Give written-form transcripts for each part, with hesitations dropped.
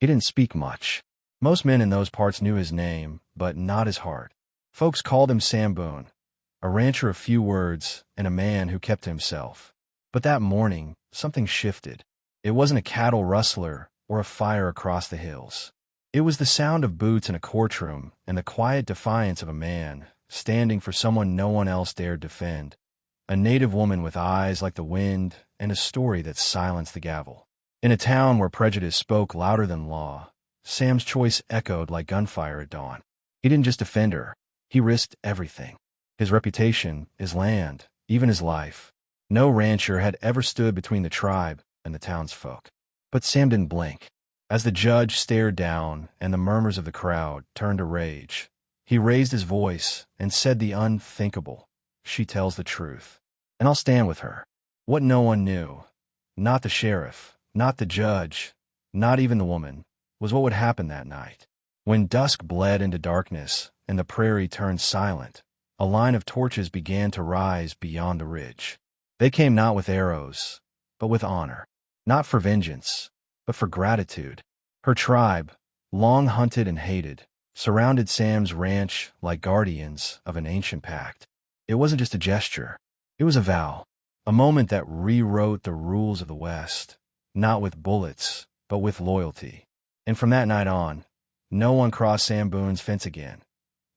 He didn't speak much. Most men in those parts knew his name, but not his heart. Folks called him Sam Boone, a rancher of few words and a man who kept to himself. But that morning, something shifted. It wasn't a cattle rustler or a fire across the hills. It was the sound of boots in a courtroom and the quiet defiance of a man standing for someone no one else dared defend. A native woman with eyes like the wind and a story that silenced the gavel. In a town where prejudice spoke louder than law, Sam's choice echoed like gunfire at dawn. He didn't just defend her. He risked everything. His reputation, his land, even his life. No rancher had ever stood between the tribe and the townsfolk. But Sam didn't blink. As the judge stared down and the murmurs of the crowd turned to rage, he raised his voice and said the unthinkable. She tells the truth, and I'll stand with her. What no one knew, not the sheriff, not the judge, not even the woman, was what would happen that night. When dusk bled into darkness and the prairie turned silent, a line of torches began to rise beyond the ridge. They came not with arrows, but with honor. Not for vengeance, but for gratitude. Her tribe, long hunted and hated, surrounded Sam's ranch like guardians of an ancient pact. It wasn't just a gesture. It was a vow, a moment that rewrote the rules of the West, not with bullets, but with loyalty. And from that night on, no one crossed Sam Boone's fence again,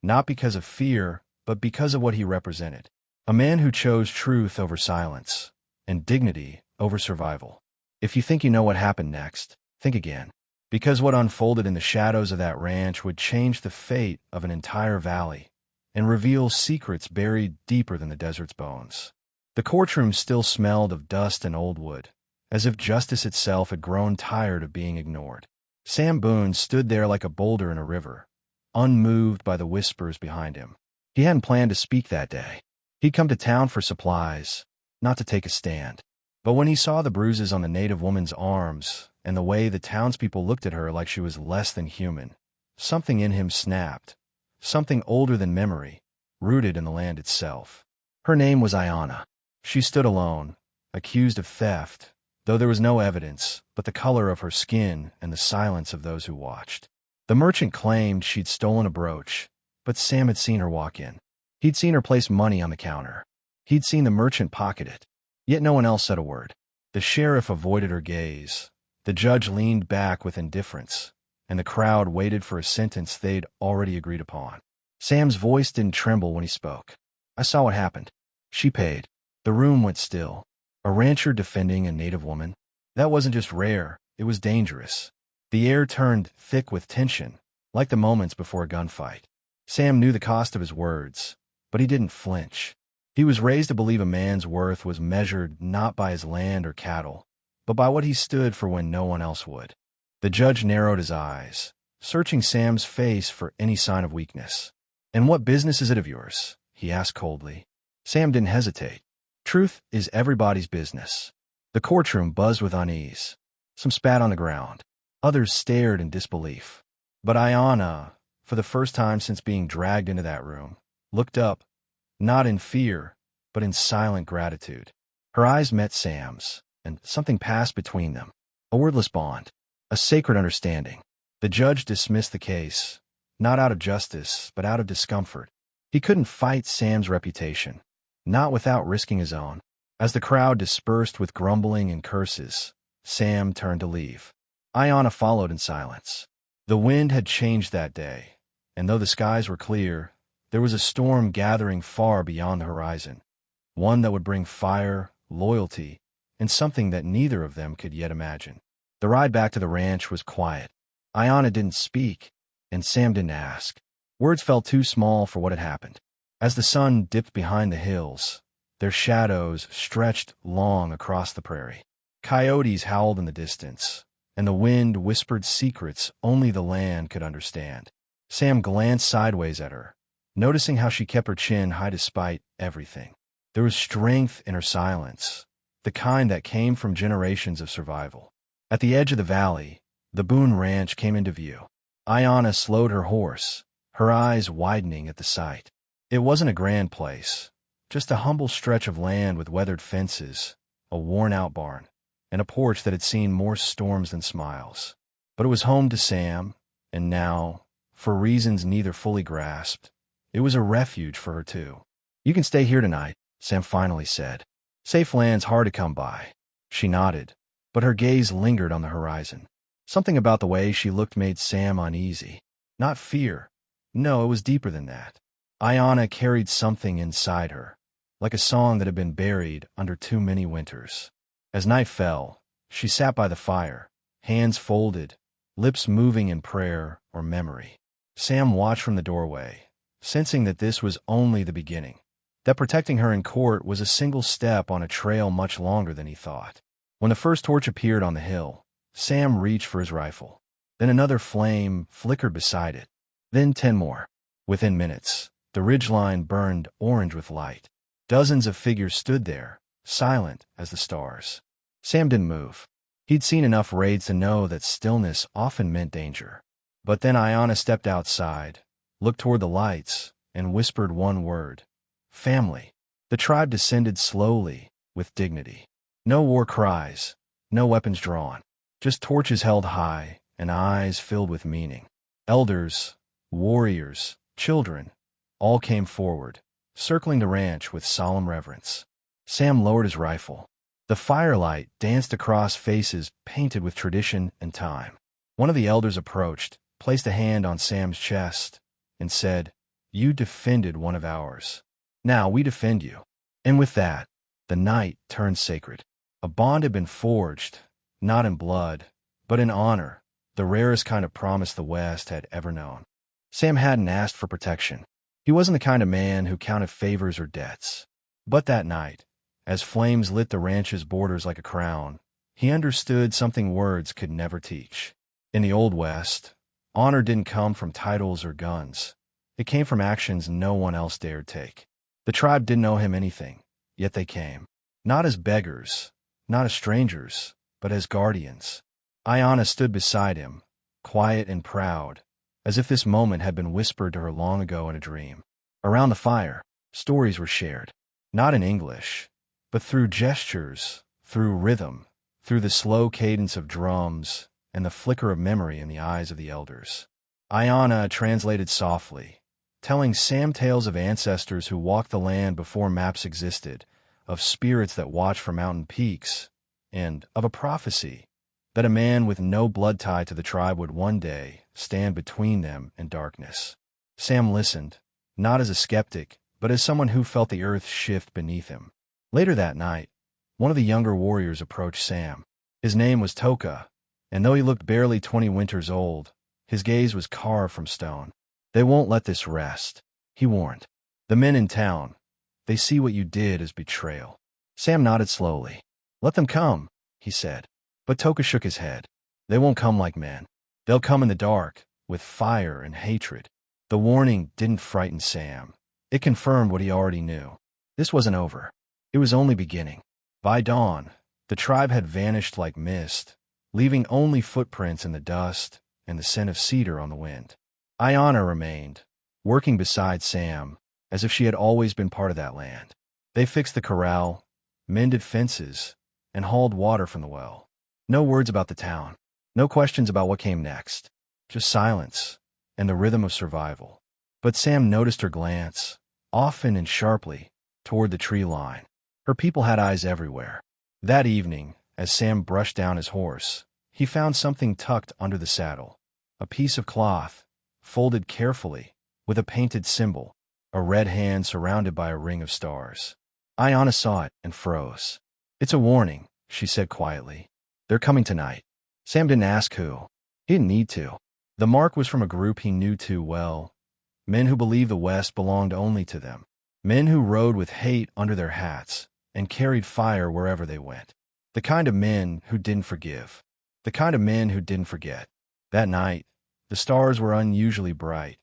not because of fear, but because of what he represented. A man who chose truth over silence and dignity over survival. If you think you know what happened next, think again. Because what unfolded in the shadows of that ranch would change the fate of an entire valley and reveal secrets buried deeper than the desert's bones. The courtroom still smelled of dust and old wood, as if justice itself had grown tired of being ignored. Sam Boone stood there like a boulder in a river, unmoved by the whispers behind him. He hadn't planned to speak that day. He'd come to town for supplies, not to take a stand. But when he saw the bruises on the native woman's arms and the way the townspeople looked at her like she was less than human, something in him snapped, something older than memory, rooted in the land itself. Her name was Ayanna. She stood alone, accused of theft, though there was no evidence but the color of her skin and the silence of those who watched. The merchant claimed she'd stolen a brooch, but Sam had seen her walk in. He'd seen her place money on the counter. He'd seen the merchant pocket it. Yet no one else said a word. The sheriff avoided her gaze. The judge leaned back with indifference, and the crowd waited for a sentence they'd already agreed upon. Sam's voice didn't tremble when he spoke. I saw what happened. She paid. The room went still. A rancher defending a native woman. That wasn't just rare, it was dangerous. The air turned thick with tension, like the moments before a gunfight. Sam knew the cost of his words, but he didn't flinch. He was raised to believe a man's worth was measured not by his land or cattle, but by what he stood for when no one else would. The judge narrowed his eyes, searching Sam's face for any sign of weakness. "And what business is it of yours?" he asked coldly. Sam didn't hesitate. Truth is everybody's business. The courtroom buzzed with unease. Some spat on the ground. Others stared in disbelief. But Ayanna, for the first time since being dragged into that room, looked up, not in fear, but in silent gratitude. Her eyes met Sam's, and something passed between them. A wordless bond, a sacred understanding. The judge dismissed the case, not out of justice, but out of discomfort. He couldn't fight Sam's reputation, not without risking his own. As the crowd dispersed with grumbling and curses, Sam turned to leave. Ayanna followed in silence. The wind had changed that day, and though the skies were clear, there was a storm gathering far beyond the horizon, one that would bring fire, loyalty, and something that neither of them could yet imagine. The ride back to the ranch was quiet. Ayanna didn't speak, and Sam didn't ask. Words felt too small for what had happened. As the sun dipped behind the hills, their shadows stretched long across the prairie. Coyotes howled in the distance, and the wind whispered secrets only the land could understand. Sam glanced sideways at her, noticing how she kept her chin high despite everything. There was strength in her silence, the kind that came from generations of survival. At the edge of the valley, the Boone Ranch came into view. Ayanna slowed her horse, her eyes widening at the sight. It wasn't a grand place, just a humble stretch of land with weathered fences, a worn-out barn, and a porch that had seen more storms than smiles. But it was home to Sam, and now, for reasons neither fully grasped, it was a refuge for her too. "You can stay here tonight," Sam finally said. "Safe land's hard to come by." She nodded, but her gaze lingered on the horizon. Something about the way she looked made Sam uneasy. Not fear. No, it was deeper than that. Ayanna carried something inside her, like a song that had been buried under too many winters. As night fell, she sat by the fire, hands folded, lips moving in prayer or memory. Sam watched from the doorway, sensing that this was only the beginning, that protecting her in court was a single step on a trail much longer than he thought. When the first torch appeared on the hill, Sam reached for his rifle. Then another flame flickered beside it. Then 10 more. Within minutes, the ridgeline burned orange with light. Dozens of figures stood there, silent as the stars. Sam didn't move. He'd seen enough raids to know that stillness often meant danger. But then Ayanna stepped outside, looked toward the lights, and whispered one word: family. The tribe descended slowly, with dignity. No war cries, no weapons drawn, just torches held high and eyes filled with meaning. Elders, warriors, children, all came forward, circling the ranch with solemn reverence. Sam lowered his rifle. The firelight danced across faces painted with tradition and time. One of the elders approached, placed a hand on Sam's chest, and said, "You defended one of ours. Now we defend you." And with that, the night turned sacred. A bond had been forged, not in blood, but in honor, the rarest kind of promise the West had ever known. Sam hadn't asked for protection. He wasn't the kind of man who counted favors or debts. But that night, as flames lit the ranch's borders like a crown, he understood something words could never teach. In the Old West, honor didn't come from titles or guns. It came from actions no one else dared take. The tribe didn't owe him anything, yet they came. Not as beggars, not as strangers, but as guardians. Ayanna stood beside him, quiet and proud, as if this moment had been whispered to her long ago in a dream. Around the fire, stories were shared, not in English, but through gestures, through rhythm, through the slow cadence of drums and the flicker of memory in the eyes of the elders. Ayanna translated softly, telling Sam tales of ancestors who walked the land before maps existed, of spirits that watched from mountain peaks, and of a prophecy that a man with no blood tie to the tribe would one day stand between them and darkness. Sam listened, not as a skeptic, but as someone who felt the earth shift beneath him. Later that night, one of the younger warriors approached Sam. His name was Toka, and though he looked barely 20 winters old, his gaze was carved from stone. "They won't let this rest," he warned. "The men in town, they see what you did as betrayal." Sam nodded slowly. "Let them come," he said. But Toka shook his head. "They won't come like men. They'll come in the dark, with fire and hatred." The warning didn't frighten Sam. It confirmed what he already knew. This wasn't over. It was only beginning. By dawn, the tribe had vanished like mist, leaving only footprints in the dust and the scent of cedar on the wind. Ayanna remained, working beside Sam, as if she had always been part of that land. They fixed the corral, mended fences, and hauled water from the well. No words about the town. No questions about what came next. Just silence and the rhythm of survival. But Sam noticed her glance, often and sharply, toward the tree line. Her people had eyes everywhere. That evening, as Sam brushed down his horse, he found something tucked under the saddle. A piece of cloth, folded carefully, with a painted symbol, a red hand surrounded by a ring of stars. Ayanna saw it and froze. "It's a warning," she said quietly. "They're coming tonight." Sam didn't ask who. He didn't need to. The mark was from a group he knew too well. Men who believed the West belonged only to them. Men who rode with hate under their hats and carried fire wherever they went. The kind of men who didn't forgive. The kind of men who didn't forget. That night, the stars were unusually bright,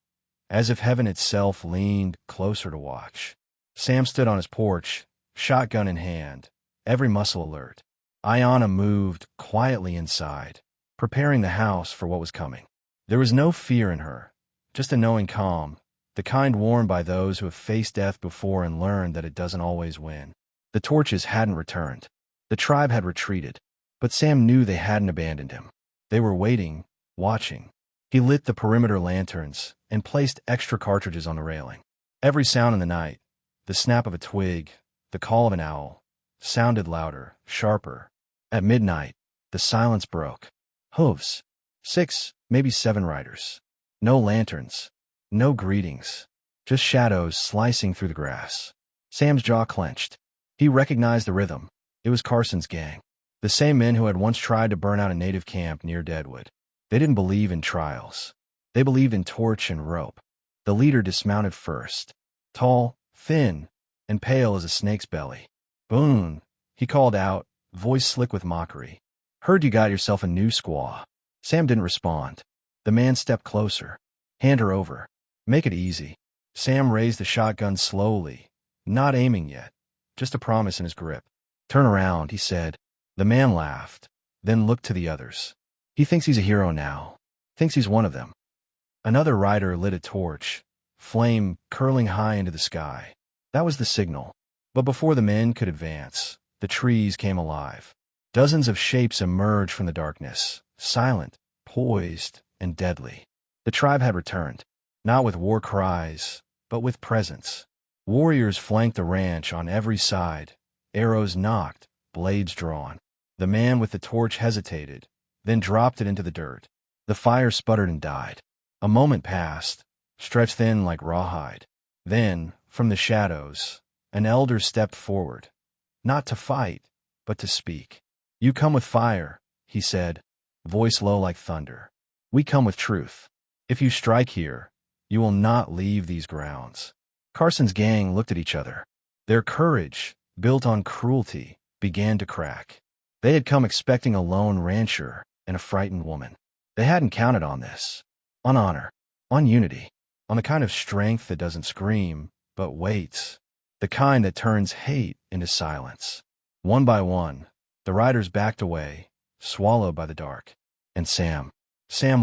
as if heaven itself leaned closer to watch. Sam stood on his porch, shotgun in hand, every muscle alert. Ayanna moved quietly inside, preparing the house for what was coming. There was no fear in her, just a knowing calm, the kind worn by those who have faced death before and learned that it doesn't always win. The torches hadn't returned. The tribe had retreated, but Sam knew they hadn't abandoned him. They were waiting, watching. He lit the perimeter lanterns and placed extra cartridges on the railing. Every sound in the night, the snap of a twig, the call of an owl, sounded louder, sharper. At midnight, the silence broke. Hooves. 6, maybe 7 riders. No lanterns. No greetings. Just shadows slicing through the grass. Sam's jaw clenched. He recognized the rhythm. It was Carson's gang. The same men who had once tried to burn out a native camp near Deadwood. They didn't believe in trials. They believed in torch and rope. The leader dismounted first. Tall, thin, and pale as a snake's belly. "Boone," he called out, voice slick with mockery. "Heard you got yourself a new squaw." Sam didn't respond. The man stepped closer. "Hand her over. Make it easy." Sam raised the shotgun slowly, not aiming yet, just a promise in his grip. "Turn around," he said. The man laughed, then looked to the others. "He thinks he's a hero now. Thinks he's one of them." Another rider lit a torch, flame curling high into the sky. That was the signal. But before the men could advance, the trees came alive. Dozens of shapes emerged from the darkness, silent, poised, and deadly. The tribe had returned, not with war cries, but with presence. Warriors flanked the ranch on every side, arrows nocked, blades drawn. The man with the torch hesitated, then dropped it into the dirt. The fire sputtered and died. A moment passed, stretched thin like rawhide. Then, from the shadows, an elder stepped forward, not to fight, but to speak. "You come with fire," he said, voice low like thunder. "We come with truth. If you strike here, you will not leave these grounds." Carson's gang looked at each other. Their courage, built on cruelty, began to crack. They had come expecting a lone rancher and a frightened woman. They hadn't counted on this. On honor, on unity, on the kind of strength that doesn't scream, but waits. The kind that turns hate into silence. One by one, the riders backed away, swallowed by the dark. And Sam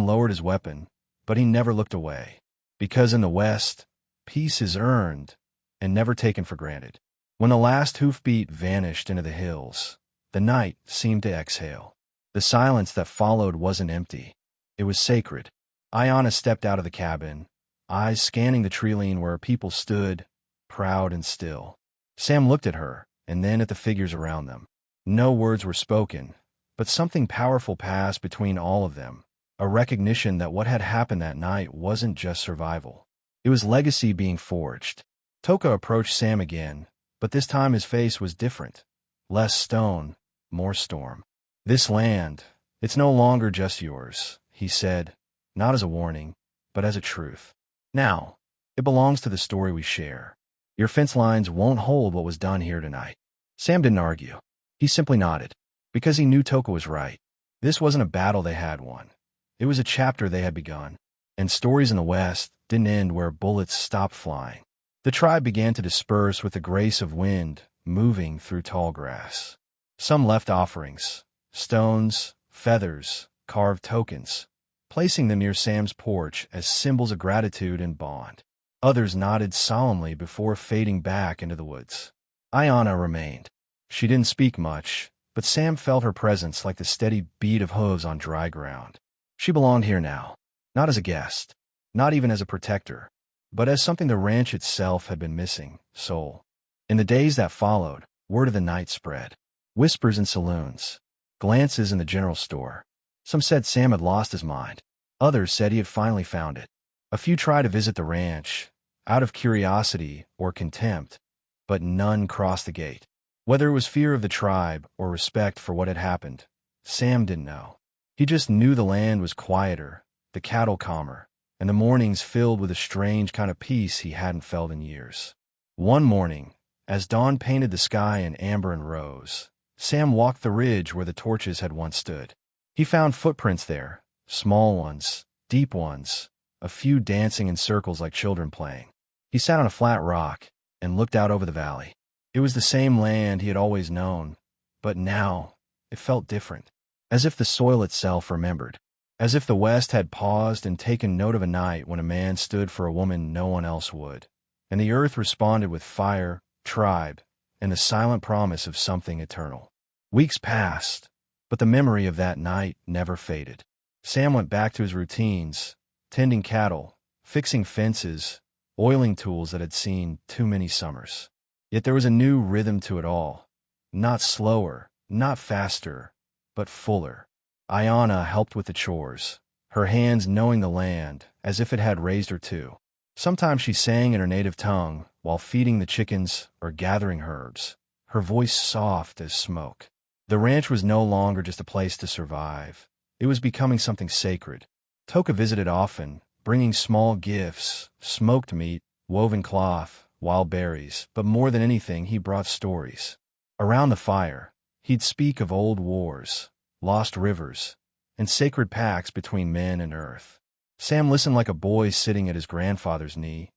lowered his weapon, but he never looked away. Because in the West, peace is earned and never taken for granted. When the last hoofbeat vanished into the hills, the night seemed to exhale. The silence that followed wasn't empty. It was sacred. Ayanna stepped out of the cabin, eyes scanning the tree-line where people stood, proud and still. Sam looked at her, and then at the figures around them. No words were spoken, but something powerful passed between all of them, a recognition that what had happened that night wasn't just survival. It was legacy being forged. Toka approached Sam again, but this time his face was different. Less stone, more storm. "This land, it's no longer just yours," he said, not as a warning, but as a truth. "Now, it belongs to the story we share. Your fence lines won't hold what was done here tonight." Sam didn't argue. He simply nodded, because he knew Toka was right. This wasn't a battle they had won. It was a chapter they had begun, and stories in the West didn't end where bullets stopped flying. The tribe began to disperse with the grace of wind moving through tall grass. Some left offerings, stones, feathers, carved tokens, placing them near Sam's porch as symbols of gratitude and bond. Others nodded solemnly before fading back into the woods. Ayanna remained. She didn't speak much, but Sam felt her presence like the steady beat of hooves on dry ground. She belonged here now, not as a guest, not even as a protector, but as something the ranch itself had been missing, soul. In the days that followed, word of the night spread. Whispers in saloons, glances in the general store. Some said Sam had lost his mind. Others said he had finally found it. A few tried to visit the ranch, out of curiosity or contempt, but none crossed the gate. Whether it was fear of the tribe or respect for what had happened, Sam didn't know. He just knew the land was quieter, the cattle calmer, and the mornings filled with a strange kind of peace he hadn't felt in years. One morning, as dawn painted the sky in amber and rose, Sam walked the ridge where the torches had once stood. He found footprints there, small ones, deep ones, a few dancing in circles like children playing. He sat on a flat rock and looked out over the valley. It was the same land he had always known, but now it felt different, as if the soil itself remembered, as if the West had paused and taken note of a night when a man stood for a woman no one else would, and the earth responded with fire, tribe, and the silent promise of something eternal. Weeks passed, but the memory of that night never faded. Sam went back to his routines, tending cattle, fixing fences, oiling tools that had seen too many summers. Yet there was a new rhythm to it all. Not slower, not faster, but fuller. Ayana helped with the chores, her hands knowing the land as if it had raised her too. Sometimes she sang in her native tongue while feeding the chickens or gathering herbs, her voice soft as smoke. The ranch was no longer just a place to survive. It was becoming something sacred. Toka visited often, bringing small gifts, smoked meat, woven cloth, wild berries, but more than anything he brought stories. Around the fire, he'd speak of old wars, lost rivers, and sacred pacts between men and earth. Sam listened like a boy sitting at his grandfather's knee,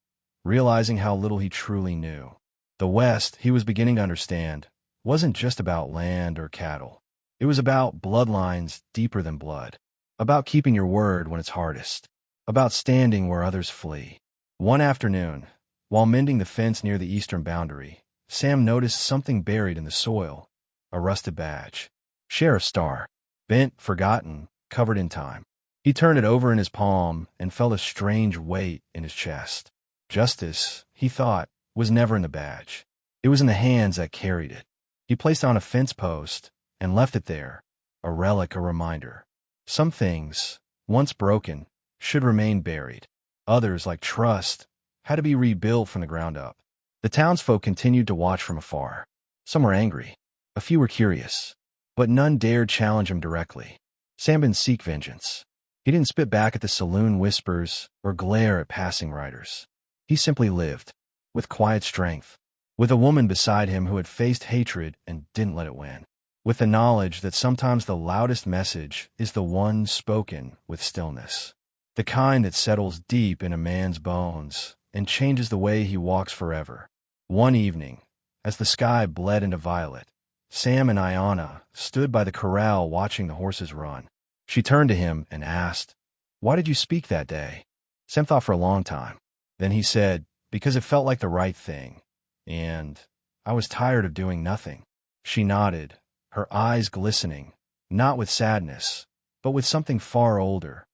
realizing how little he truly knew. The West, he was beginning to understand, wasn't just about land or cattle. It was about bloodlines deeper than blood, about keeping your word when it's hardest, about standing where others flee. One afternoon, while mending the fence near the eastern boundary, Sam noticed something buried in the soil, a rusted badge. Sheriff's star, bent, forgotten, covered in time. He turned it over in his palm and felt a strange weight in his chest. Justice, he thought, was never in the badge. It was in the hands that carried it. He placed it on a fence post and left it there, a relic, a reminder. Some things, once broken, should remain buried. Others, like trust, had to be rebuilt from the ground up. The townsfolk continued to watch from afar. Some were angry. A few were curious. But none dared challenge him directly. Sam didn't seek vengeance. He didn't spit back at the saloon whispers or glare at passing riders. He simply lived, with quiet strength, with a woman beside him who had faced hatred and didn't let it win, with the knowledge that sometimes the loudest message is the one spoken with stillness, the kind that settles deep in a man's bones and changes the way he walks forever. One evening, as the sky bled into violet, Sam and Ayana stood by the corral watching the horses run. She turned to him and asked, "Why did you speak that day?" Sam thought for a long time. Then he said, "Because it felt like the right thing. And I was tired of doing nothing." She nodded, her eyes glistening, not with sadness, but with something far older,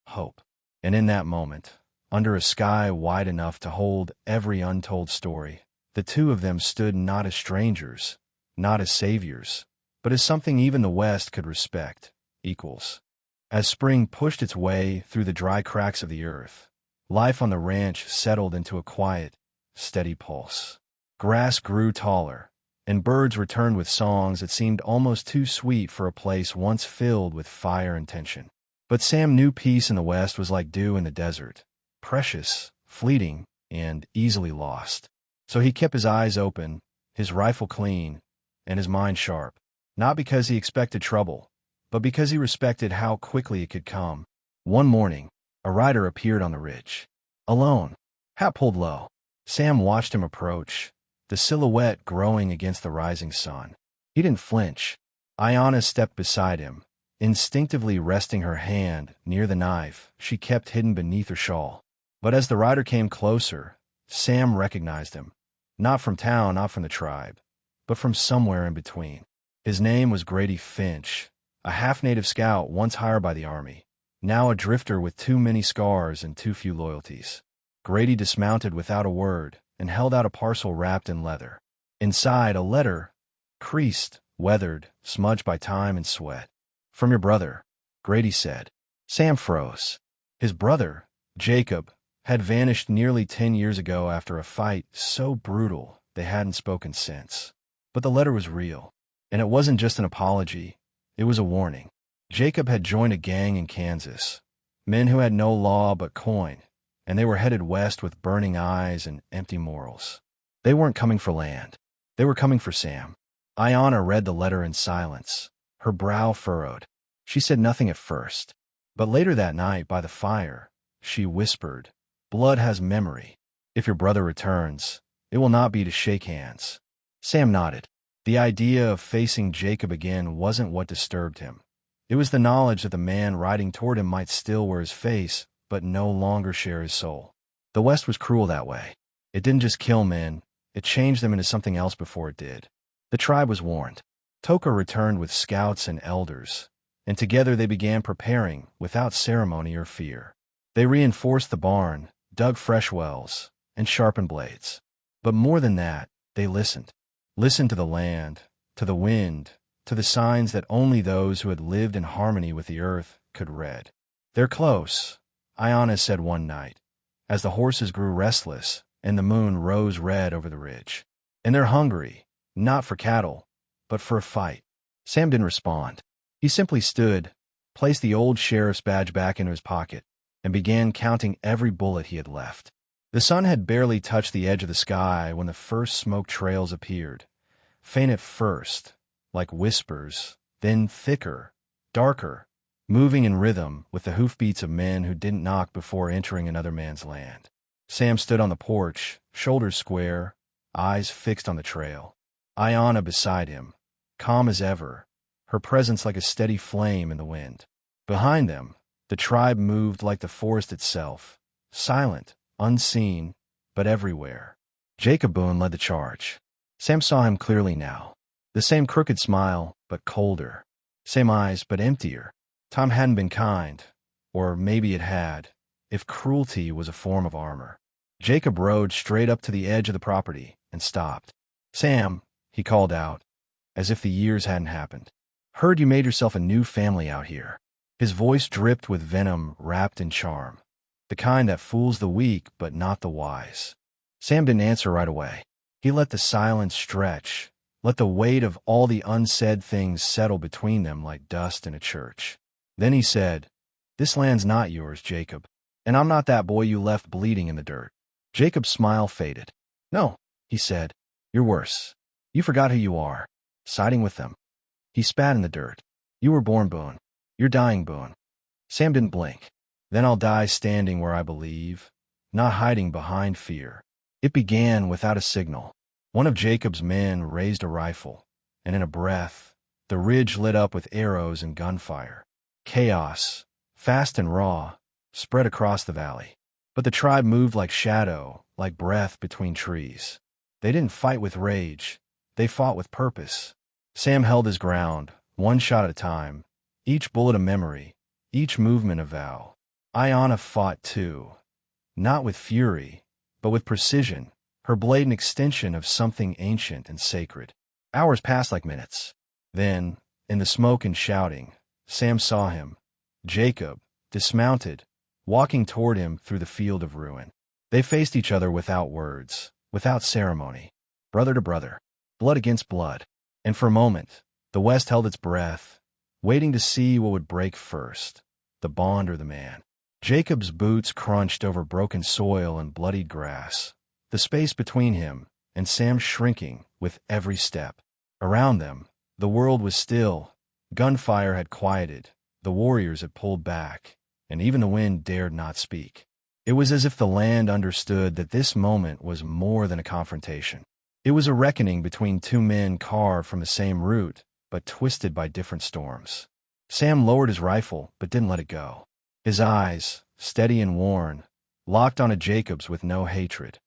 hope. And in that moment, under a sky wide enough to hold every untold story, the two of them stood not as strangers, not as saviors, but as something even the West could respect, equals. As spring pushed its way through the dry cracks of the earth, life on the ranch settled into a quiet, steady pulse. Grass grew taller, and birds returned with songs that seemed almost too sweet for a place once filled with fire and tension. But Sam knew peace in the West was like dew in the desert, precious, fleeting, and easily lost. So he kept his eyes open, his rifle clean, and his mind sharp, not because he expected trouble, but because he respected how quickly it could come. One morning, a rider appeared on the ridge. Alone, hat pulled low. Sam watched him approach, the silhouette growing against the rising sun. He didn't flinch. Ayana stepped beside him, instinctively resting her hand near the knife she kept hidden beneath her shawl. But as the rider came closer, Sam recognized him, not from town, not from the tribe, but from somewhere in between. His name was Grady Finch, a half-native scout once hired by the army, now a drifter with too many scars and too few loyalties. Grady dismounted without a word and held out a parcel wrapped in leather. Inside, a letter, creased, weathered, smudged by time and sweat. "From your brother," Grady said. Sam froze. His brother, Jacob, had vanished nearly 10 years ago after a fight so brutal they hadn't spoken since. But the letter was real, and it wasn't just an apology. It was a warning. Jacob had joined a gang in Kansas, men who had no law but coin, and they were headed west with burning eyes and empty morals. They weren't coming for land. They were coming for Sam. Ayana read the letter in silence, her brow furrowed. She said nothing at first, but later that night by the fire, she whispered, "Blood has memory. If your brother returns, it will not be to shake hands." Sam nodded. The idea of facing Jacob again wasn't what disturbed him. It was the knowledge that the man riding toward him might still wear his face, but no longer share his soul. The West was cruel that way. It didn't just kill men, it changed them into something else before it did. The tribe was warned. Toka returned with scouts and elders and together they began preparing without ceremony or fear. They reinforced the barn, dug fresh wells, and sharpened blades. But more than that, they listened. Listened to the land, to the wind, to the signs that only those who had lived in harmony with the earth could read. "They're close," Iana said one night, as the horses grew restless and the moon rose red over the ridge. "And they're hungry, not for cattle, but for a fight." Sam didn't respond. He simply stood, placed the old sheriff's badge back into his pocket, and began counting every bullet he had left. The sun had barely touched the edge of the sky when the first smoke trails appeared, faint at first, like whispers, then thicker, darker, moving in rhythm with the hoofbeats of men who didn't knock before entering another man's land. Sam stood on the porch, shoulders square, eyes fixed on the trail. Iana beside him, calm as ever, her presence like a steady flame in the wind. Behind them, the tribe moved like the forest itself, silent, unseen, but everywhere. Jacob Boone led the charge. Sam saw him clearly now. The same crooked smile, but colder. Same eyes, but emptier. Time hadn't been kind, or maybe it had, if cruelty was a form of armor. Jacob rode straight up to the edge of the property and stopped. "Sam," he called out, as if the years hadn't happened. "Heard you made yourself a new family out here." His voice dripped with venom wrapped in charm, the kind that fools the weak but not the wise. Sam didn't answer right away. He let the silence stretch, let the weight of all the unsaid things settle between them like dust in a church. Then he said, "This land's not yours, Jacob, and I'm not that boy you left bleeding in the dirt." Jacob's smile faded. "No," he said, "you're worse. You forgot who you are, siding with them." He spat in the dirt. "You were born Boone. You're dying Boone." Sam didn't blink. "Then I'll die standing where I believe, not hiding behind fear." It began without a signal. One of Jacob's men raised a rifle, and in a breath, the ridge lit up with arrows and gunfire. Chaos, fast and raw, spread across the valley. But the tribe moved like shadow, like breath between trees. They didn't fight with rage. They fought with purpose. Sam held his ground, one shot at a time, each bullet a memory, each movement a vow. Iana fought too, not with fury, but with precision, her blade an extension of something ancient and sacred. Hours passed like minutes. Then, in the smoke and shouting, Sam saw him, Jacob, dismounted, walking toward him through the field of ruin. They faced each other without words, without ceremony, brother to brother, blood against blood. And for a moment, the West held its breath, waiting to see what would break first, the bond or the man. Jacob's boots crunched over broken soil and bloodied grass, the space between him and Sam shrinking with every step. Around them, the world was still. Gunfire had quieted, the warriors had pulled back, and even the wind dared not speak. It was as if the land understood that this moment was more than a confrontation. It was a reckoning between two men carved from the same root, but twisted by different storms. Sam lowered his rifle, but didn't let it go. His eyes, steady and worn, locked onto Jacob's with no hatred,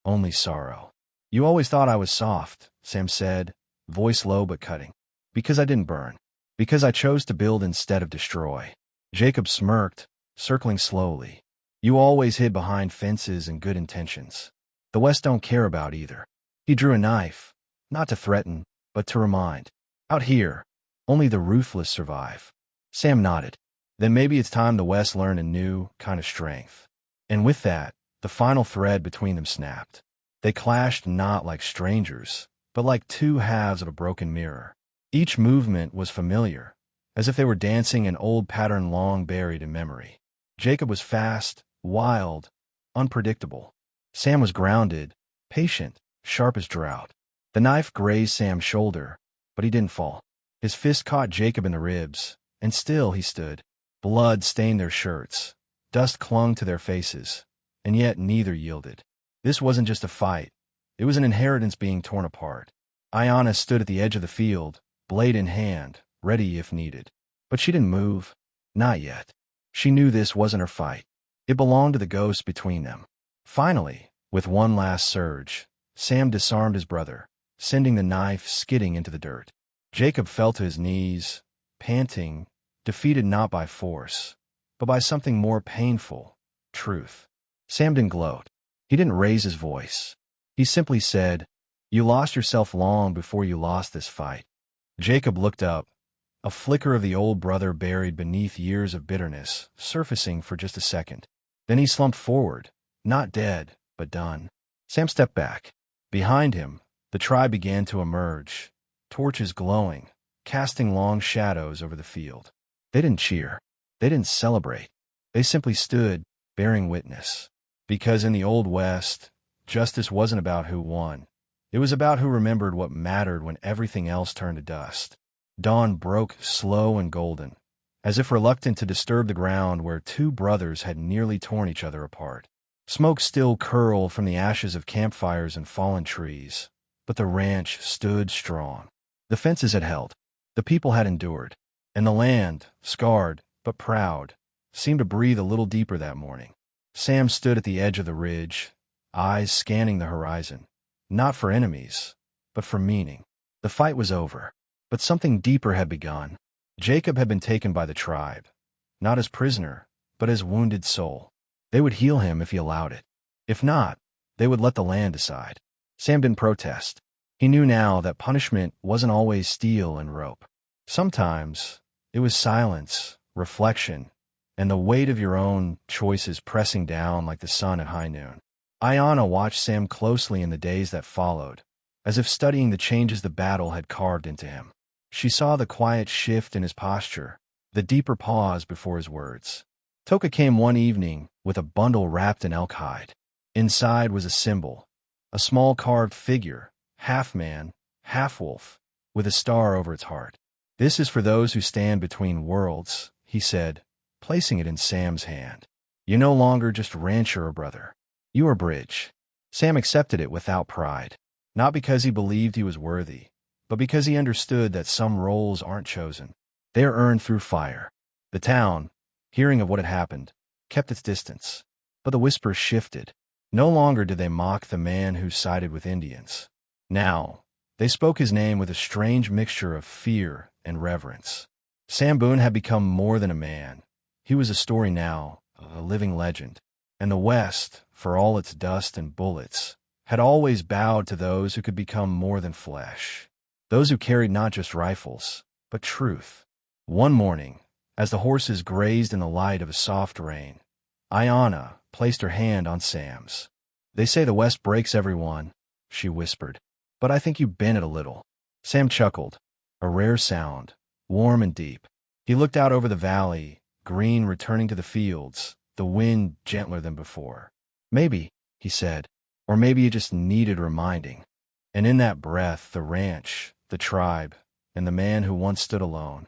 only sorrow. "You always thought I was soft," Sam said, voice low but cutting. "Because I didn't burn. Because I chose to build instead of destroy." Jacob smirked, circling slowly. "You always hid behind fences and good intentions. The West don't care about either." He drew a knife, not to threaten, but to remind. "Out here, only the ruthless survive." Sam nodded. "Then maybe it's time the West learned a new kind of strength." And with that, the final thread between them snapped. They clashed not like strangers, but like two halves of a broken mirror. Each movement was familiar, as if they were dancing an old pattern long buried in memory. Jacob was fast, wild, unpredictable. Sam was grounded, patient, sharp as drought. The knife grazed Sam's shoulder, but he didn't fall. His fist caught Jacob in the ribs, and still he stood. Blood stained their shirts. Dust clung to their faces, and yet neither yielded. This wasn't just a fight. It was an inheritance being torn apart. Iana stood at the edge of the field, blade in hand, ready if needed. But she didn't move. Not yet. She knew this wasn't her fight. It belonged to the ghost between them. Finally, with one last surge, Sam disarmed his brother, sending the knife skidding into the dirt. Jacob fell to his knees, panting, defeated not by force, but by something more painful, truth. Sam didn't gloat. He didn't raise his voice. He simply said, "You lost yourself long before you lost this fight." Jacob looked up, a flicker of the old brother buried beneath years of bitterness, surfacing for just a second. Then he slumped forward, not dead, but done. Sam stepped back. Behind him, the tribe began to emerge, torches glowing, casting long shadows over the field. They didn't cheer. They didn't celebrate. They simply stood, bearing witness. Because in the Old West, justice wasn't about who won. It was about who remembered what mattered when everything else turned to dust. Dawn broke slow and golden, as if reluctant to disturb the ground where two brothers had nearly torn each other apart. Smoke still curled from the ashes of campfires and fallen trees, but the ranch stood strong. The fences had held, the people had endured, and the land, scarred but proud, seemed to breathe a little deeper that morning. Sam stood at the edge of the ridge, eyes scanning the horizon, not for enemies, but for meaning. The fight was over, but something deeper had begun. Jacob had been taken by the tribe, not as prisoner, but as wounded soul. They would heal him if he allowed it. If not, they would let the land decide. Sam didn't protest. He knew now that punishment wasn't always steel and rope. Sometimes it was silence, reflection, and the weight of your own choices pressing down like the sun at high noon. Ayanna watched Sam closely in the days that followed, as if studying the changes the battle had carved into him. She saw the quiet shift in his posture, the deeper pause before his words. Toka came one evening with a bundle wrapped in elk hide. Inside was a symbol, a small carved figure, half man, half wolf, with a star over its heart. "This is for those who stand between worlds," he said, placing it in Sam's hand. "You're no longer just rancher or brother. You are bridge." Sam accepted it without pride, not because he believed he was worthy, but because he understood that some roles aren't chosen. They are earned through fire. The town, hearing of what had happened, kept its distance. But the whispers shifted. No longer did they mock the man who sided with Indians. Now, they spoke his name with a strange mixture of fear and reverence. Sam Boone had become more than a man. He was a story now, a living legend. And the West, for all its dust and bullets, had always bowed to those who could become more than flesh. Those who carried not just rifles, but truth. One morning, as the horses grazed in the light of a soft rain, Ayanna placed her hand on Sam's. "They say the West breaks everyone," she whispered, "but I think you bend it a little." Sam chuckled, a rare sound, warm and deep. He looked out over the valley, green returning to the fields, the wind gentler than before. "Maybe," he said, "or maybe you just needed reminding." And in that breath, the ranch, the tribe, and the man who once stood alone,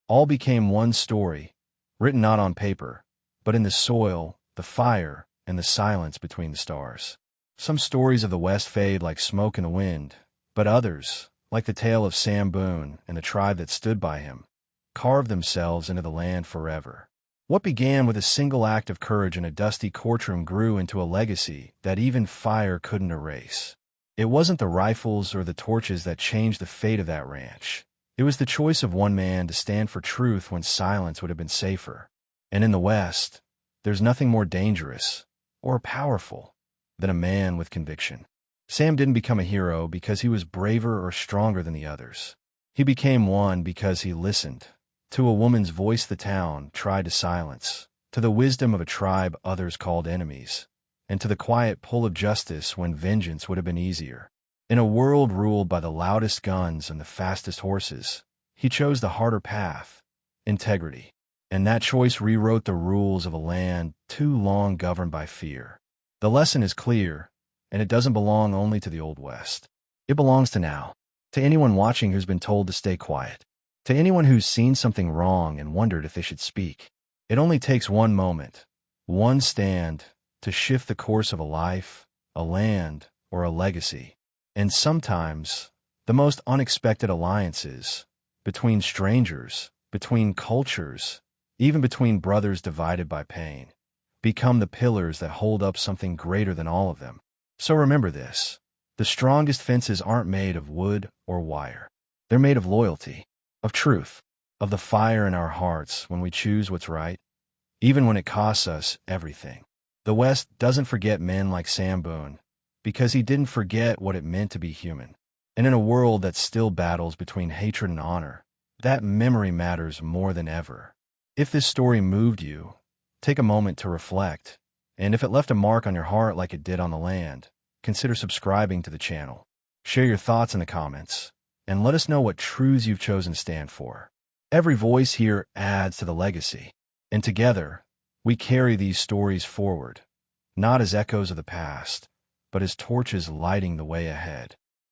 all became one story, written not on paper, but in the soil, the fire, and the silence between the stars. Some stories of the West fade like smoke in the wind, but others, like the tale of Sam Boone and the tribe that stood by him, carved themselves into the land forever. What began with a single act of courage in a dusty courtroom grew into a legacy that even fire couldn't erase. It wasn't the rifles or the torches that changed the fate of that ranch. It was the choice of one man to stand for truth when silence would have been safer. And in the West, there's nothing more dangerous or powerful than a man with conviction. Sam didn't become a hero because he was braver or stronger than the others. He became one because he listened to a woman's voice the town tried to silence, to the wisdom of a tribe others called enemies, and to the quiet pull of justice when vengeance would have been easier. In a world ruled by the loudest guns and the fastest horses, he chose the harder path, integrity. And that choice rewrote the rules of a land too long governed by fear. The lesson is clear, and it doesn't belong only to the Old West. It belongs to now, to anyone watching who's been told to stay quiet, to anyone who's seen something wrong and wondered if they should speak. It only takes one moment, one stand, to shift the course of a life, a land, or a legacy. And sometimes, the most unexpected alliances, between strangers, between cultures, even between brothers divided by pain, become the pillars that hold up something greater than all of them. So remember this: the strongest fences aren't made of wood or wire. They're made of loyalty, of truth, of the fire in our hearts when we choose what's right, even when it costs us everything. The West doesn't forget men like Sam Boone because he didn't forget what it meant to be human. And in a world that still battles between hatred and honor, that memory matters more than ever. If this story moved you, take a moment to reflect. And if it left a mark on your heart like it did on the land, consider subscribing to the channel. Share your thoughts in the comments, and let us know what truths you've chosen to stand for. Every voice here adds to the legacy, and together, we carry these stories forward, not as echoes of the past, but as torches lighting the way ahead.